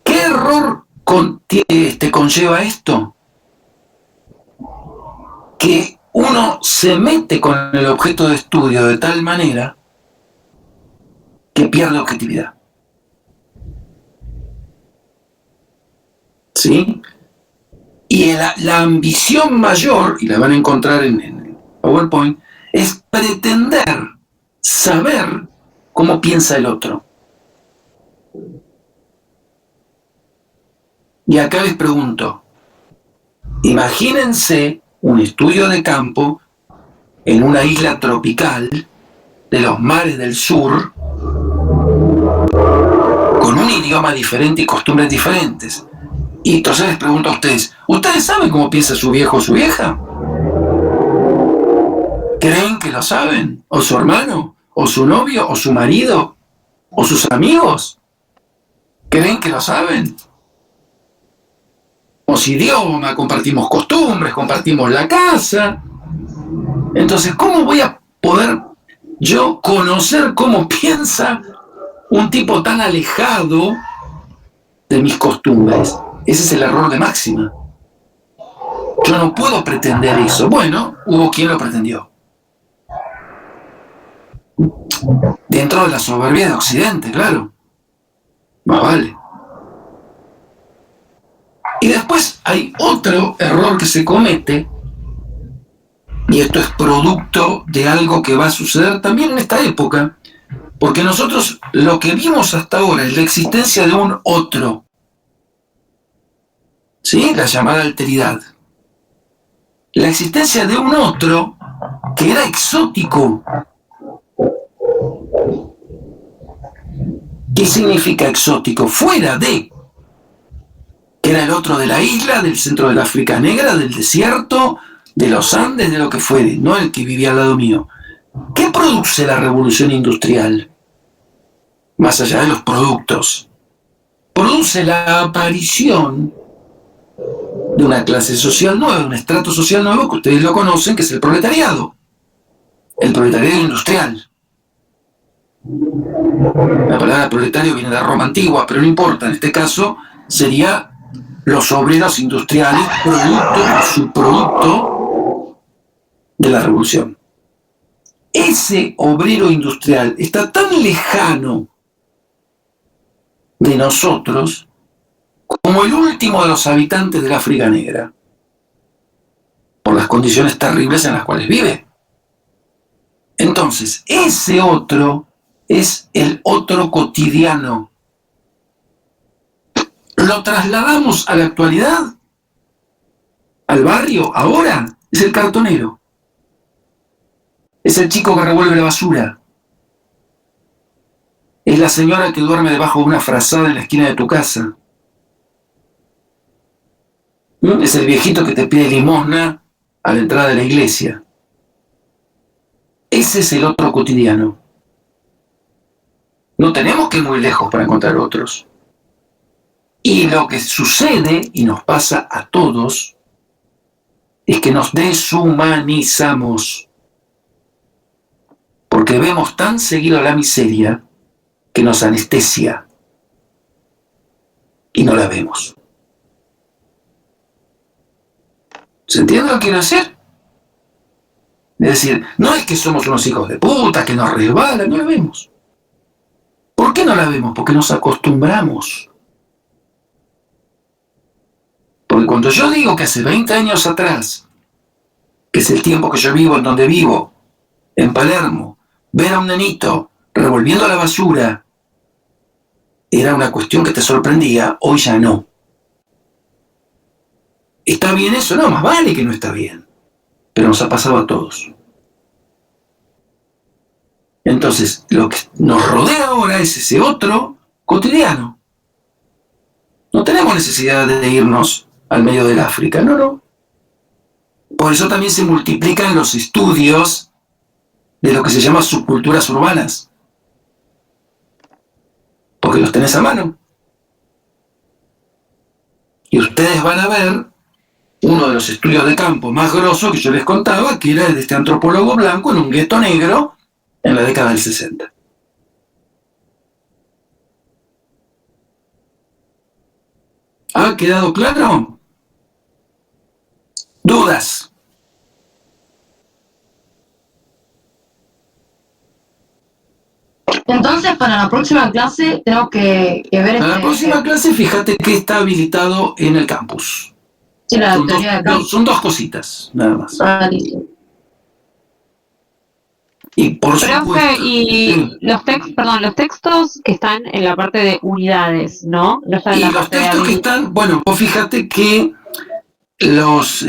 ¿Qué error conlleva esto? Que uno se mete con el objeto de estudio de tal manera que pierde objetividad. ¿Sí? Y la ambición mayor, y la van a encontrar en el PowerPoint, es pretender saber cómo piensa el otro. Y acá les pregunto, imagínense un estudio de campo en una isla tropical de los mares del sur, con un idioma diferente y costumbres diferentes. Y entonces les pregunto a ustedes, ¿ustedes saben cómo piensa su viejo o su vieja? ¿Creen que lo saben? ¿O su hermano? ¿O su novio? ¿O su marido? ¿O sus amigos? ¿Creen que lo saben? Compartimos idioma, compartimos costumbres, compartimos la casa. Entonces, ¿cómo voy a poder yo conocer cómo piensa un tipo tan alejado de mis costumbres? Ese es el error de máxima. Yo no puedo pretender eso. Bueno, hubo quien lo pretendió. Dentro de la soberbia de Occidente, claro. Más vale. Y después hay otro error que se comete, y esto es producto de algo que va a suceder también en esta época, porque nosotros lo que vimos hasta ahora es la existencia de un otro, ¿sí? La llamada alteridad. La existencia de un otro que era exótico. ¿Qué significa exótico? Fuera de, que era el otro de la isla, del centro del África Negra, del desierto, de los Andes, de lo que fuere, no el que vivía al lado mío. ¿Qué produce la revolución industrial? Más allá de los productos. Produce la aparición de una clase social nueva, de un estrato social nuevo que ustedes lo conocen, que es el proletariado. El proletariado industrial. La palabra proletario viene de la Roma antigua, pero no importa, en este caso sería los obreros industriales, subproducto de la revolución. Ese obrero industrial está tan lejano de nosotros como el último de los habitantes del África Negra, por las condiciones terribles en las cuales vive. Entonces, ese otro es el otro cotidiano. Lo trasladamos a la actualidad, al barrio, ahora, es el cartonero. Es el chico que revuelve la basura. Es la señora que duerme debajo de una frazada en la esquina de tu casa. Es el viejito que te pide limosna a la entrada de la iglesia. Ese es el otro cotidiano. No tenemos que ir muy lejos para encontrar otros. Y lo que sucede, y nos pasa a todos, es que nos deshumanizamos. Porque vemos tan seguido la miseria que nos anestesia. Y no la vemos. ¿Se entiende lo que quiero decir? Es decir, no es que somos unos hijos de puta, que nos resbalan, no la vemos. ¿Por qué no la vemos? Porque nos acostumbramos. Porque cuando yo digo que hace 20 años atrás, que es el tiempo que yo vivo en donde vivo, en Palermo, ver a un nenito revolviendo la basura era una cuestión que te sorprendía, hoy ya no. ¿Está bien eso? No, más vale que no está bien. Pero nos ha pasado a todos. Entonces, lo que nos rodea ahora es ese otro cotidiano. No tenemos necesidad de irnos al medio del África, no. Por eso también se multiplican los estudios de lo que se llama subculturas urbanas. Porque los tenés a mano. Y ustedes van a ver uno de los estudios de campo más grosos que yo les contaba, que era el de este antropólogo blanco en un gueto negro en la década del 60. ¿Ha quedado claro? ¿Dudas? Entonces, para la próxima clase tenemos que ver Para la próxima clase, fíjate que está habilitado en el campus. Sí, la teoría de campo. Son dos cositas, nada más. Listo. Y por Profe, supuesto... y los textos que están en la parte de unidades, ¿no? No están en Y la los parte de textos que están, bueno, vos fíjate que los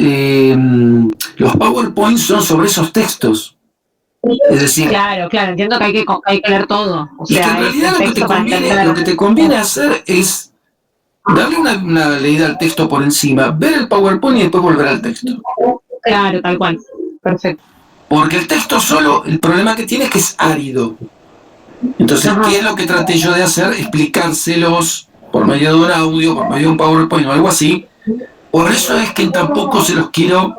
PowerPoint son sobre esos textos. Es decir, Claro, entiendo que hay que leer todo. O y que sea, en realidad el texto para entender. lo que te conviene hacer es darle una leída al texto por encima, ver el PowerPoint y después volver al texto. Claro, tal cual. Perfecto. Porque el texto solo, el problema que tiene es que es árido. Entonces, ¿qué es lo que traté yo de hacer? Explicárselos por medio de un audio, por medio de un PowerPoint o algo así. Por eso es que tampoco se los quiero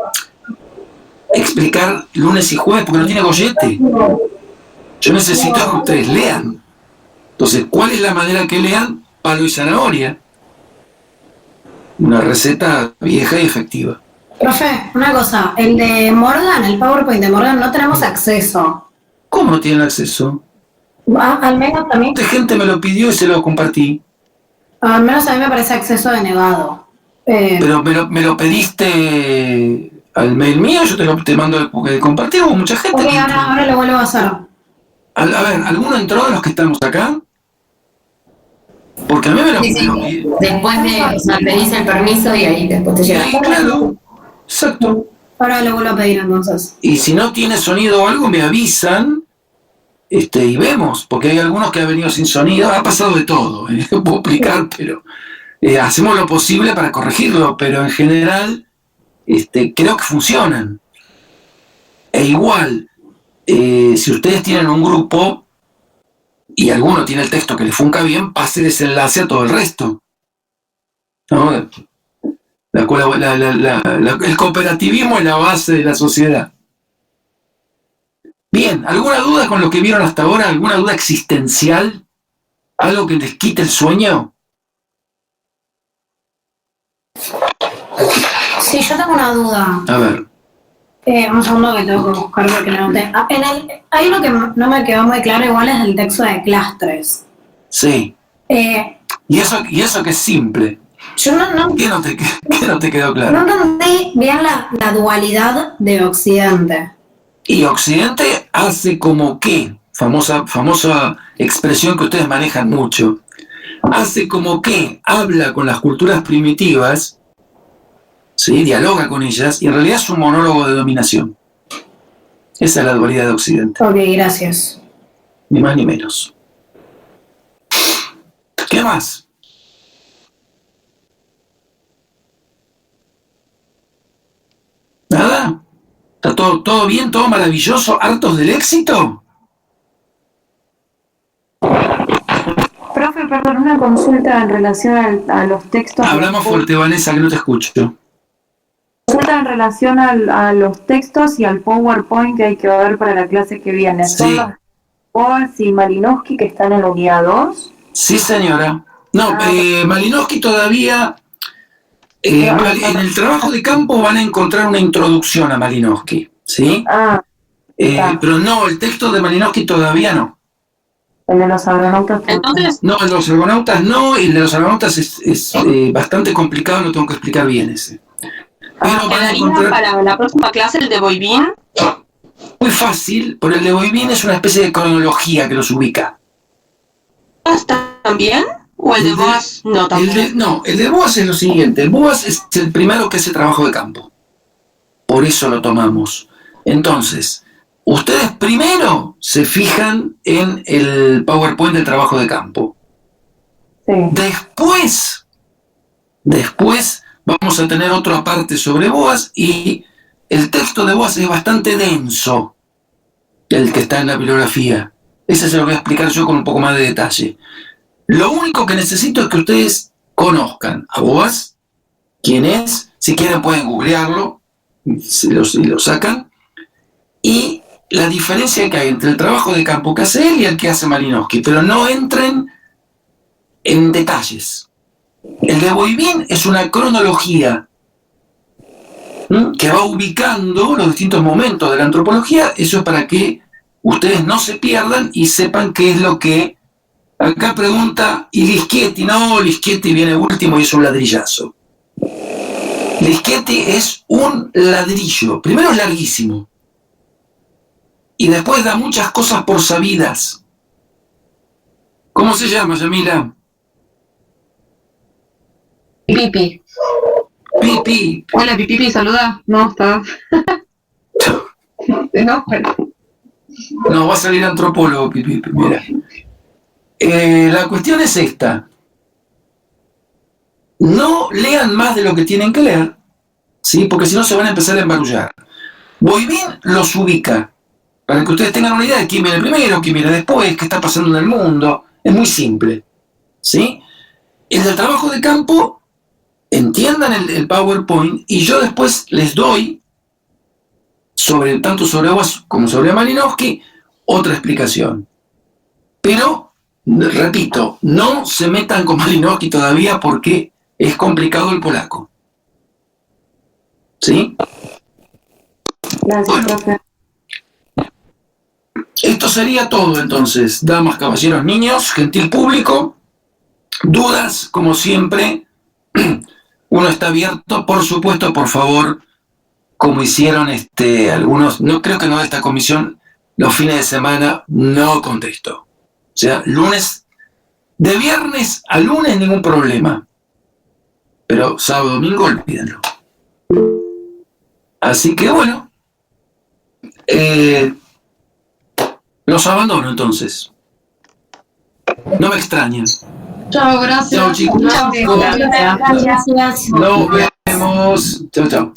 explicar lunes y jueves, porque no tiene gollete. Yo necesito que ustedes lean. Entonces, ¿cuál es la manera que lean? Palo y zanahoria. Una receta vieja y efectiva. Profe, una cosa, el de Morgan, el PowerPoint de Morgan, no tenemos acceso. ¿Cómo no tienen acceso? Al menos a mí, Esta gente me lo pidió y se lo compartí. al menos a mí me parece acceso denegado. Pero me lo pediste al mail mío, yo te mando el compartir, hubo mucha gente. Ok, ahora lo vuelvo a hacer. A ver, ¿alguno entró de los que estamos acá? Porque a mí me lo Sí, sí. pidió. Después de, o sea, pedís el permiso y ahí después te llega. Sí, claro, exacto. Ahora lo vuelvo a pedir entonces. Y si no tiene sonido o algo, me avisan y vemos, porque hay algunos que han venido sin sonido, ha pasado de todo, no puedo explicar, pero hacemos lo posible para corregirlo, pero en general creo que funcionan. E igual, si ustedes tienen un grupo y alguno tiene el texto que les funca bien, pase ese enlace a todo el resto, ¿no? El cooperativismo es la base de la sociedad. Bien, ¿alguna duda con lo que vieron hasta ahora? ¿Alguna duda existencial? ¿Algo que les quite el sueño? Sí, yo tengo una duda. A ver. Un segundo que tengo que buscar porque no noté. Hay uno que no me quedó muy claro, igual es el texto de clastres. Sí. Y eso que es simple. Yo no ¿Qué no te quedó claro? no entendí bien la dualidad de Occidente. Y Occidente hace como que, famosa expresión que ustedes manejan mucho, hace como que habla con las culturas primitivas, ¿sí? Dialoga con ellas, y en realidad es un monólogo de dominación. Esa es la dualidad de Occidente. Ok, gracias. Ni más ni menos. ¿Qué más? ¿Nada? ¿Está todo bien, todo maravilloso, hartos del éxito? Profe, perdón, una consulta en relación a los textos. Hablamos fuerte, Vanessa, que no te escucho. Consulta en relación a los textos y al PowerPoint que hay que ver para la clase que viene. Sí. ¿Son los Boas y Malinowski que están en la unidad 2? Sí, señora. No, Malinowski todavía... en el trabajo de campo van a encontrar una introducción a Malinowski, ¿sí? Pero no, el texto de Malinowski todavía no. El de los argonautas. Entonces, No, el de los argonautas no, y el de los argonautas es bastante complicado, lo tengo que explicar bien ese. Pero van a quedaría encontrar para la próxima clase el de Boivin. muy fácil, por el de Boivin es una especie de cronología que los ubica. ¿También? ¿O el de Boas no también? El de Boas es lo siguiente, el Boas es el primero que hace trabajo de campo. Por eso lo tomamos. Entonces, ustedes primero se fijan en el PowerPoint del trabajo de campo. Sí. Después vamos a tener otra parte sobre Boas y el texto de Boas es bastante denso, el que está en la bibliografía. Ese se lo voy a explicar yo con un poco más de detalle. Lo único que necesito es que ustedes conozcan a Boas, quién es, Si quieren pueden googlearlo, lo sacan. Y la diferencia que hay entre el trabajo de campo que hace él y el que hace Malinowski, pero no entren en detalles. El de Boivin es una cronología que va ubicando los distintos momentos de la antropología. Eso es para que ustedes no se pierdan y sepan qué es lo que... Acá pregunta, ¿y Lischietti? No, Lischietti viene último y es un ladrillazo. Lischietti es un ladrillo. Primero es larguísimo. Y después da muchas cosas por sabidas. ¿Cómo se llama, Yamila? Pipi. Pipi. Hola, Pipi, saluda. No, está. No, bueno. No, va a salir antropólogo, Pipi, mira. La cuestión es esta. No lean más de lo que tienen que leer, ¿sí? Porque si no se van a empezar a embarullar. Boivin los ubica, para que ustedes tengan una idea de quién viene primero, quién viene después, qué está pasando en el mundo. Es muy simple, ¿sí? El del trabajo de campo, entiendan el PowerPoint, y yo después les doy, tanto sobre Aguas como sobre Malinowski, otra explicación. Pero, repito, no se metan con Malinowski todavía porque es complicado el polaco. ¿Sí? Gracias, profe. Esto sería todo entonces, damas, caballeros, niños, gentil público. Dudas, como siempre, uno está abierto, por supuesto, por favor, como hicieron algunos, no creo que no de esta comisión, los fines de semana no contesto. O sea, de viernes a lunes ningún problema, pero sábado, domingo, olvídenlo. Así que bueno, los abandono entonces. No me extrañen. Chao, gracias. Chao, chicos. Gracias. Nos vemos. Chao, chao.